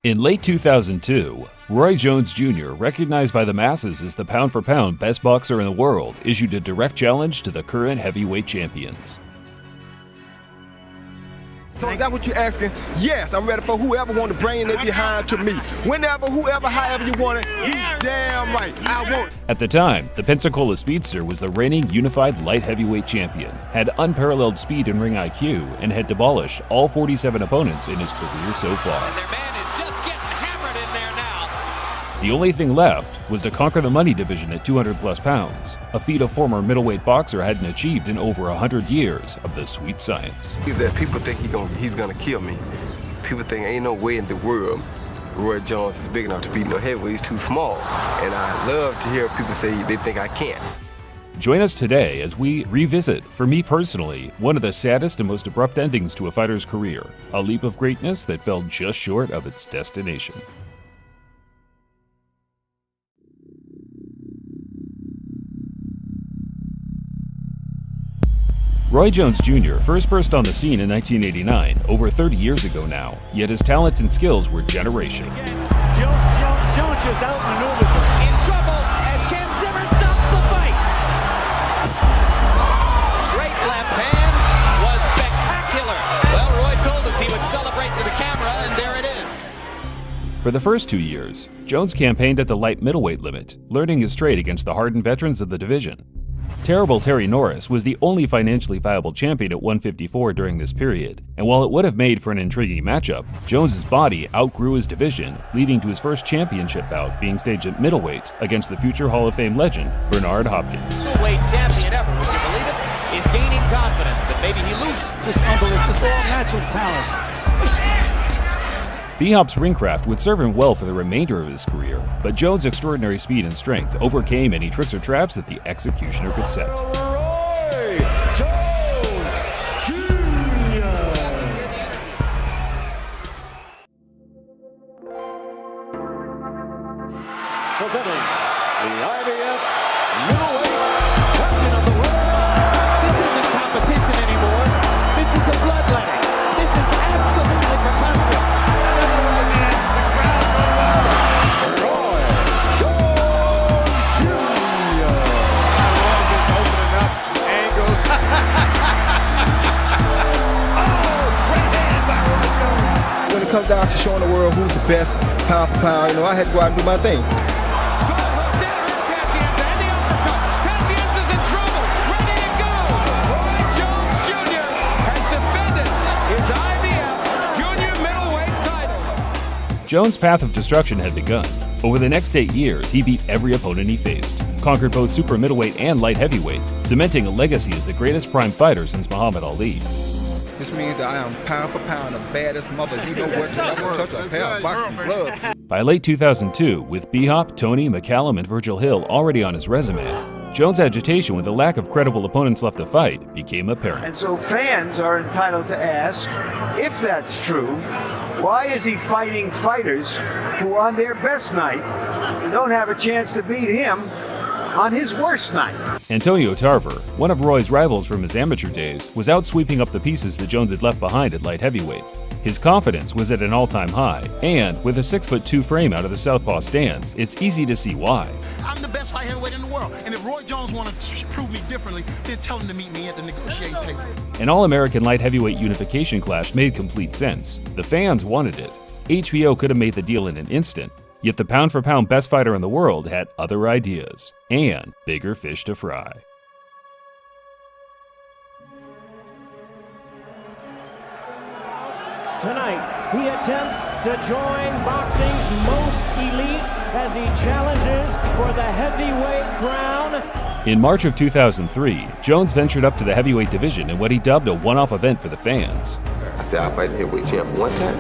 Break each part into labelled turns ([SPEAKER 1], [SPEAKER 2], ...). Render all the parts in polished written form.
[SPEAKER 1] In late 2002, Roy Jones Jr., recognized by the masses as the pound-for-pound best boxer in the world, issued a direct challenge to the current heavyweight champions.
[SPEAKER 2] So is that what you're asking? Yes, I'm ready for whoever want to bring it behind to me. Whenever, whoever, however you want it, you damn right, I want it.
[SPEAKER 1] At the time, the Pensacola Speedster was the reigning unified light heavyweight champion, had unparalleled speed and ring IQ, and had demolished all 47 opponents in his career so far.
[SPEAKER 3] And their man is just getting hammered in there now.
[SPEAKER 1] The only thing left was to conquer the money division at 200+ pounds, a feat a former middleweight boxer hadn't achieved in over 100 years of the sweet science.
[SPEAKER 2] That people think he's gonna kill me. People think ain't no way in the world Roy Jones is big enough to beat no heavyweight. He's too small. And I love to hear people say they think I can't.
[SPEAKER 1] Join us today as we revisit, for me personally, one of the saddest and most abrupt endings to a fighter's career, a leap of greatness that fell just short of its destination. Roy Jones Jr. first burst on the scene in 1989, over 30 years ago now, yet his talent and skills were generational.
[SPEAKER 4] Jones just outmaneuvers him.
[SPEAKER 3] In trouble as Ken Zimmer stops the fight. Straight left hand was spectacular. Well, Roy told us he would celebrate to the camera, and there it is.
[SPEAKER 1] For the first 2 years, Jones campaigned at the light middleweight limit, learning his trade against the hardened veterans of the division. Terrible Terry Norris was the only financially viable champion at 154 during this period, and while it would have made for an intriguing matchup, Jones's body outgrew his division, leading to his first championship bout being staged at middleweight against the future Hall of Fame legend Bernard Hopkins.
[SPEAKER 3] Middleweight champion ever, would you believe it? Is gaining confidence, but maybe he loses.
[SPEAKER 4] Just unbelievable, just all natural talent.
[SPEAKER 1] B-Hop's ringcraft would serve him well for the remainder of his career, but Jones' extraordinary speed and strength overcame any tricks or traps that the executioner could set.
[SPEAKER 4] Roy Jones Jr. Presenting the IBF middleweight champion of the world.
[SPEAKER 3] This isn't competition anymore. This is a bloodletting. This is absolutely fantastic.
[SPEAKER 2] When it comes down to showing the world who's the best pound for pound, I had to go out and do my thing.
[SPEAKER 1] Jones' path of destruction had begun. Over the next 8 years, he beat every opponent he faced, conquered both super middleweight and light heavyweight, cementing a legacy as the greatest prime fighter since Muhammad Ali.
[SPEAKER 2] This means that I am pound for pound the baddest mother you know what to ever touch a pair of boxing gloves.
[SPEAKER 1] By late 2002, with B-Hop, Tony, McCallum, and Virgil Hill already on his resume, Jones' agitation with the lack of credible opponents left to fight became apparent.
[SPEAKER 5] And so fans are entitled to ask, if that's true, why is he fighting fighters who on their best night don't have a chance to beat him on his worst night?
[SPEAKER 1] Antonio Tarver, one of Roy's rivals from his amateur days, was out sweeping up the pieces that Jones had left behind at light heavyweights. His confidence was at an all-time high, and with a 6'2" frame out of the southpaw stance, it's easy to see why.
[SPEAKER 6] I'm the best light heavyweight in the world, and if Roy Jones wants to prove me differently, then tell him to meet me at the negotiating table.
[SPEAKER 1] An all-American light heavyweight unification clash made complete sense. The fans wanted it. HBO could have made the deal in an instant, yet the pound-for-pound best fighter in the world had other ideas, and bigger fish to fry.
[SPEAKER 7] Tonight, he attempts to join boxing's most elite as he challenges for the heavyweight crown.
[SPEAKER 1] In March of 2003, Jones ventured up to the heavyweight division in what he dubbed a one-off event for the fans.
[SPEAKER 2] I said I'll fight the heavyweight champ one time.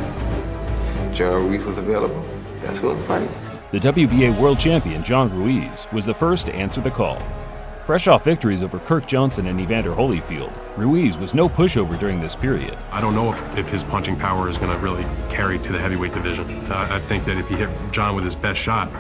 [SPEAKER 2] John Ruiz was available. That's who I'm fighting.
[SPEAKER 1] The WBA world champion John Ruiz was the first to answer the call. Fresh off victories over Kirk Johnson and Evander Holyfield, Ruiz was no pushover during this period.
[SPEAKER 8] I don't know if his punching power is going to really carry to the heavyweight division. I think that if he hit John with his best shot,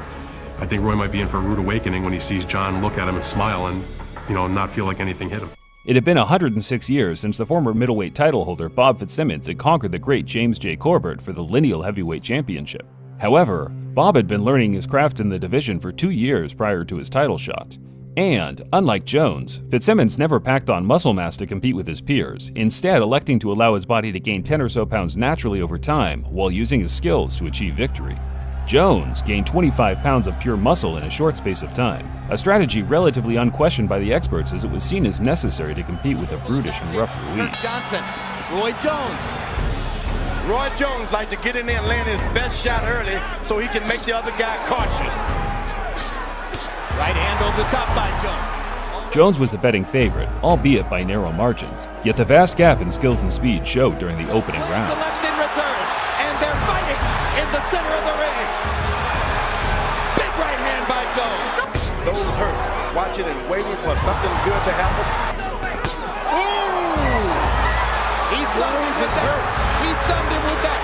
[SPEAKER 8] I think Roy might be in for a rude awakening when he sees John look at him and smile and, not feel like anything hit him.
[SPEAKER 1] It had been 106 years since the former middleweight title holder Bob Fitzsimmons had conquered the great James J. Corbett for the lineal heavyweight championship. However, Bob had been learning his craft in the division for 2 years prior to his title shot. And, unlike Jones, Fitzsimmons never packed on muscle mass to compete with his peers, instead electing to allow his body to gain 10 or so pounds naturally over time while using his skills to achieve victory. Jones gained 25 pounds of pure muscle in a short space of time, a strategy relatively unquestioned by the experts as it was seen as necessary to compete with a brutish and rough Ruiz.
[SPEAKER 3] Johnson, Roy Jones.
[SPEAKER 9] Roy Jones likes to get in there and land his best shot early so he can make the other guy cautious.
[SPEAKER 3] Right hand over the top by Jones.
[SPEAKER 1] Jones was the betting favorite, albeit by narrow margins, yet the vast gap in skills and speed showed during the opening round.
[SPEAKER 3] The left in return, and they're fighting in the center of the ring. Big right hand by Jones.
[SPEAKER 9] Those hurt, watching and waiting for something good to happen.
[SPEAKER 3] Ooh! He stunned him with that. He stunned him with that.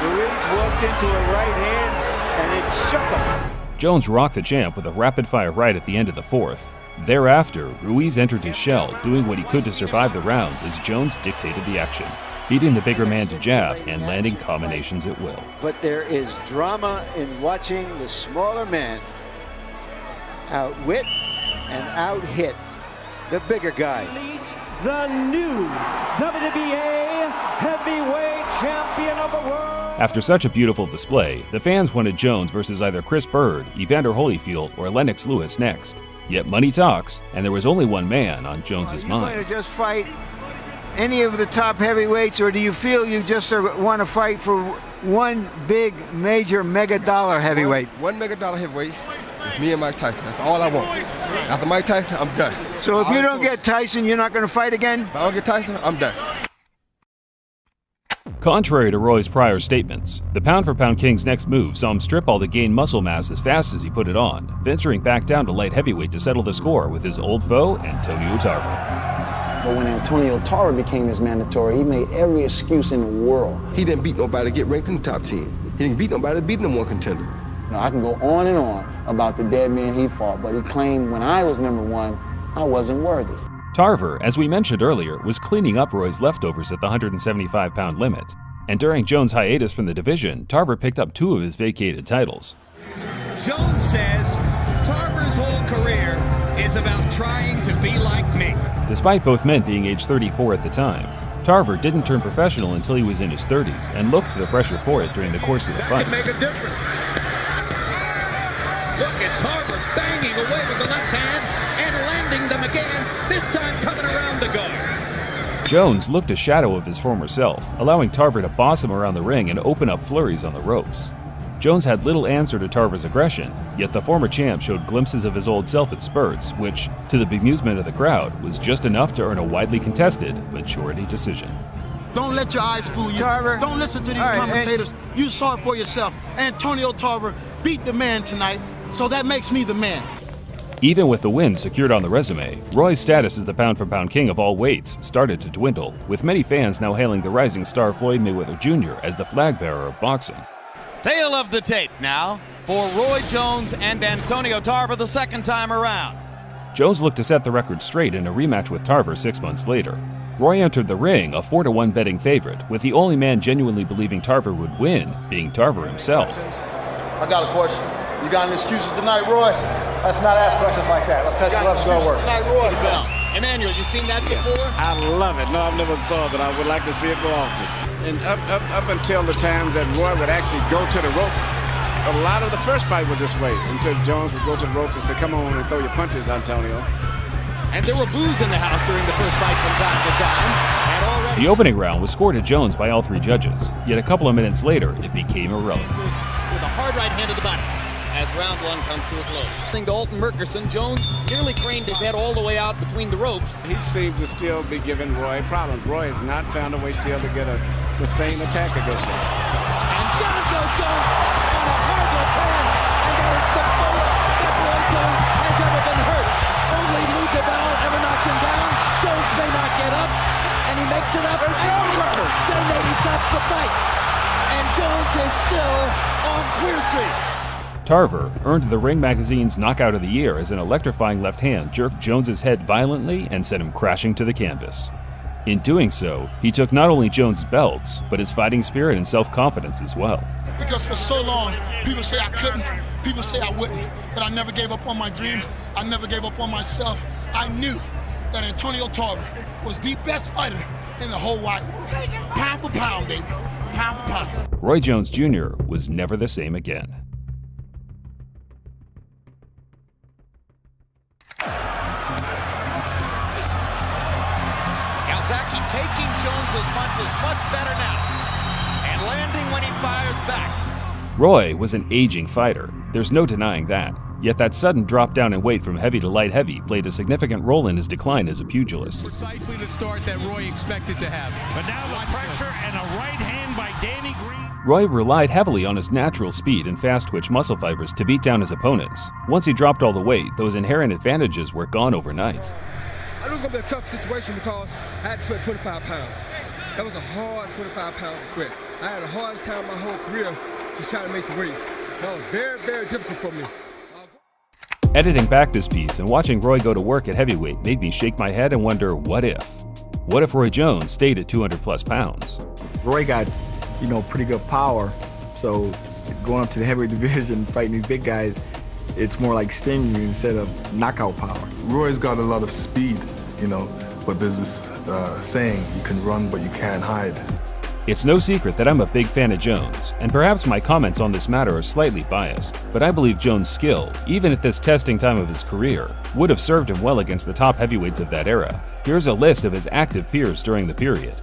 [SPEAKER 5] Ruiz walked into a right hand, and it shook him.
[SPEAKER 1] Jones rocked the champ with a rapid-fire right at the end of the fourth. Thereafter, Ruiz entered his shell, doing what he could to survive the rounds as Jones dictated the action, beating the bigger man to jab and landing combinations at will.
[SPEAKER 5] But there is drama in watching the smaller man outwit and out-hit the bigger guy.
[SPEAKER 7] The new WBA heavyweight champion of the world.
[SPEAKER 1] After such a beautiful display, the fans wanted Jones versus either Chris Bird, Evander Holyfield, or Lennox Lewis next. Yet money talks, and there was only one man on Jones's mind.
[SPEAKER 5] Are you going to just fight any of the top heavyweights, or do you feel you just want to fight for one big, major, mega-dollar heavyweight?
[SPEAKER 2] One mega-dollar heavyweight. It's me and Mike Tyson. That's all I want. After Mike Tyson, I'm done.
[SPEAKER 5] So if you don't get Tyson, you're not going to fight again?
[SPEAKER 2] If I don't get Tyson, I'm done.
[SPEAKER 1] Contrary to Roy's prior statements, the pound-for-pound king's next move saw him strip all the gained muscle mass as fast as he put it on, venturing back down to light heavyweight to settle the score with his old foe, Antonio Tarver.
[SPEAKER 10] But when Antonio Tarver became his mandatory, he made every excuse in the world.
[SPEAKER 2] He didn't beat nobody to get ranked in the top 10. He didn't beat nobody to beat number one contender.
[SPEAKER 10] Now, I can go on and on about the dead man he fought, but he claimed when I was number one, I wasn't worthy.
[SPEAKER 1] Tarver, as we mentioned earlier, was cleaning up Roy's leftovers at the 175-pound limit. And during Jones' hiatus from the division, Tarver picked up 2 of his vacated titles.
[SPEAKER 3] Jones says Tarver's whole career is about trying to be like me.
[SPEAKER 1] Despite both men being age 34 at the time, Tarver didn't turn professional until he was in his 30s and looked the fresher for it during the course of the fight.
[SPEAKER 3] That could make a difference. Look at Tarver banging away with the left hand and landing them again, this time coming around the guard.
[SPEAKER 1] Jones looked a shadow of his former self, allowing Tarver to boss him around the ring and open up flurries on the ropes. Jones had little answer to Tarver's aggression, yet the former champ showed glimpses of his old self at spurts, which, to the bemusement of the crowd, was just enough to earn a widely contested majority decision.
[SPEAKER 6] Don't let your eyes fool you.
[SPEAKER 5] Tarver.
[SPEAKER 6] Don't listen to these commentators. You saw it for yourself. Antonio Tarver beat the man tonight, so that makes me the man.
[SPEAKER 1] Even with the win secured on the resume, Roy's status as the pound-for-pound king of all weights started to dwindle, with many fans now hailing the rising star Floyd Mayweather Jr. as the flag-bearer of boxing.
[SPEAKER 3] Tale of the tape now for Roy Jones and Antonio Tarver the second time around.
[SPEAKER 1] Jones looked to set the record straight in a rematch with Tarver 6 months later. Roy entered the ring a 4-1 betting favorite, with the only man genuinely believing Tarver would win being Tarver himself.
[SPEAKER 11] I got a question. You got any excuses tonight, Roy? Let's not ask questions like that. Let's touch gloves and go work.
[SPEAKER 3] Tonight, Roy. Emmanuel, you seen that before?
[SPEAKER 12] I love it. No, I've never saw it, but I would like to see it more often. And up until the times that Roy would actually go to the ropes, a lot of the first fight was this way, until Jones would go to the ropes and say, come on and throw your punches, Antonio.
[SPEAKER 3] And there were boos in the house during the first fight from time to time. And already
[SPEAKER 1] The opening round was scored to Jones by all 3 judges, yet a couple of minutes later, it became irrelevant.
[SPEAKER 3] with a hard right hand to the body. As round 1 comes to a close. To Alton Merkerson, Jones nearly craned his head all the way out between the ropes.
[SPEAKER 12] He seems to still be giving Roy problems. Roy has not found a way still to get a sustained attack against him.
[SPEAKER 3] And down goes Jones on a hard left hand, and that is the most that Roy Jones has ever been hurt. Only Lou DeVal ever knocked him down. Jones may not get up, and he makes it up. It's over. Jay Nady stops the fight, and Jones is still on Queer Street.
[SPEAKER 1] Tarver earned the Ring Magazine's Knockout of the Year as an electrifying left hand jerked Jones's head violently and sent him crashing to the canvas. In doing so, he took not only Jones' belts, but his fighting spirit and self-confidence as well.
[SPEAKER 6] Because for so long, people say I couldn't, people say I wouldn't, but I never gave up on my dream. I never gave up on myself. I knew that Antonio Tarver was the best fighter in the whole wide world. Pound for pound, baby. Pound for pound.
[SPEAKER 1] Roy Jones Jr. was never the same again.
[SPEAKER 3] Calzaghe taking Jones's punches much better now and landing when he fires back.
[SPEAKER 1] Roy was an aging fighter. There's no denying that. Yet that sudden drop down in weight from heavy to light heavy played a significant role in his decline as a pugilist.
[SPEAKER 13] Precisely the start that Roy expected to have. But now the pressure and a right hand by Danny Green.
[SPEAKER 1] Roy relied heavily on his natural speed and fast twitch muscle fibers to beat down his opponents. Once he dropped all the weight, those inherent advantages were gone overnight.
[SPEAKER 2] I knew it was going to be a tough situation because I had to sweat 25 pounds. That was a hard 25 pounds to sweat. I had the hardest time my whole career just trying to make the weight. That was very, very difficult for me.
[SPEAKER 1] Editing back this piece and watching Roy go to work at heavyweight made me shake my head and wonder, what if? What if Roy Jones stayed at 200 plus pounds?
[SPEAKER 14] Roy got, pretty good power. So going up to the heavyweight division, fighting these big guys, it's more like stinging you instead of knockout power.
[SPEAKER 15] Roy's got a lot of speed, but there's this saying, you can run but you can't hide.
[SPEAKER 1] It's no secret that I'm a big fan of Jones, and perhaps my comments on this matter are slightly biased, but I believe Jones' skill, even at this testing time of his career, would have served him well against the top heavyweights of that era. Here's a list of his active peers during the period.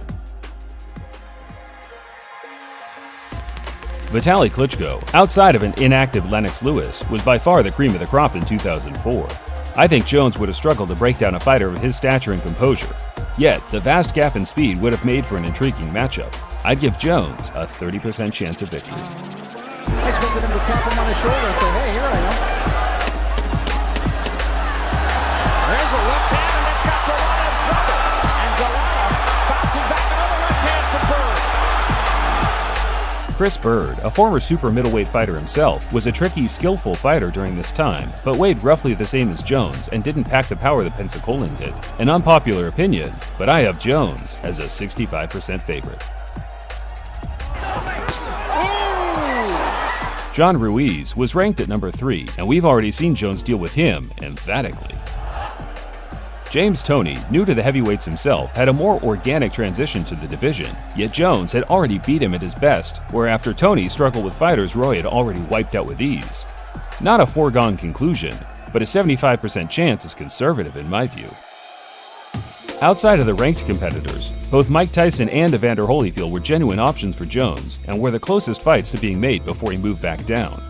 [SPEAKER 1] Vitaly Klitschko, outside of an inactive Lennox Lewis, was by far the cream of the crop in 2004. I think Jones would have struggled to break down a fighter of his stature and composure. Yet, the vast gap in speed would have made for an intriguing matchup. I'd give Jones a 30% chance of victory.
[SPEAKER 3] Expected him to tap him on the shoulder and say, hey, here I am. There's a left hand, and that's got Golota in trouble. And Golota bouncing back another left hand from Bird.
[SPEAKER 1] Chris Bird, a former super middleweight fighter himself, was a tricky, skillful fighter during this time, but weighed roughly the same as Jones and didn't pack the power that Pensacolan did. An unpopular opinion, but I have Jones as a 65% favorite. John Ruiz was ranked at number 3, and we've already seen Jones deal with him emphatically. James Toney, new to the heavyweights himself, had a more organic transition to the division, yet Jones had already beat him at his best, where after Toney struggled with fighters Roy had already wiped out with ease. Not a foregone conclusion, but a 75% chance is conservative in my view. Outside of the ranked competitors, both Mike Tyson and Evander Holyfield were genuine options for Jones and were the closest fights to being made before he moved back down.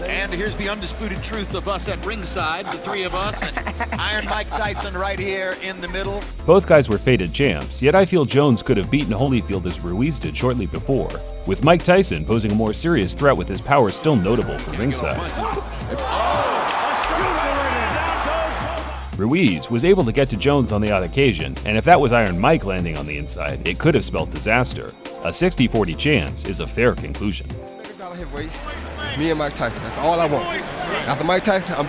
[SPEAKER 3] And here's the undisputed truth of us at ringside, the three of us, and Iron Mike Tyson right here in the middle.
[SPEAKER 1] Both guys were fated champs, yet I feel Jones could have beaten Holyfield as Ruiz did shortly before, with Mike Tyson posing a more serious threat with his power still notable for ringside. Ruiz was able to get to Jones on the odd occasion, and if that was Iron Mike landing on the inside, it could have spelled disaster. A 60-40 chance is a fair conclusion.
[SPEAKER 2] It's me and Mike Tyson. That's all I want. After Mike Tyson, I'm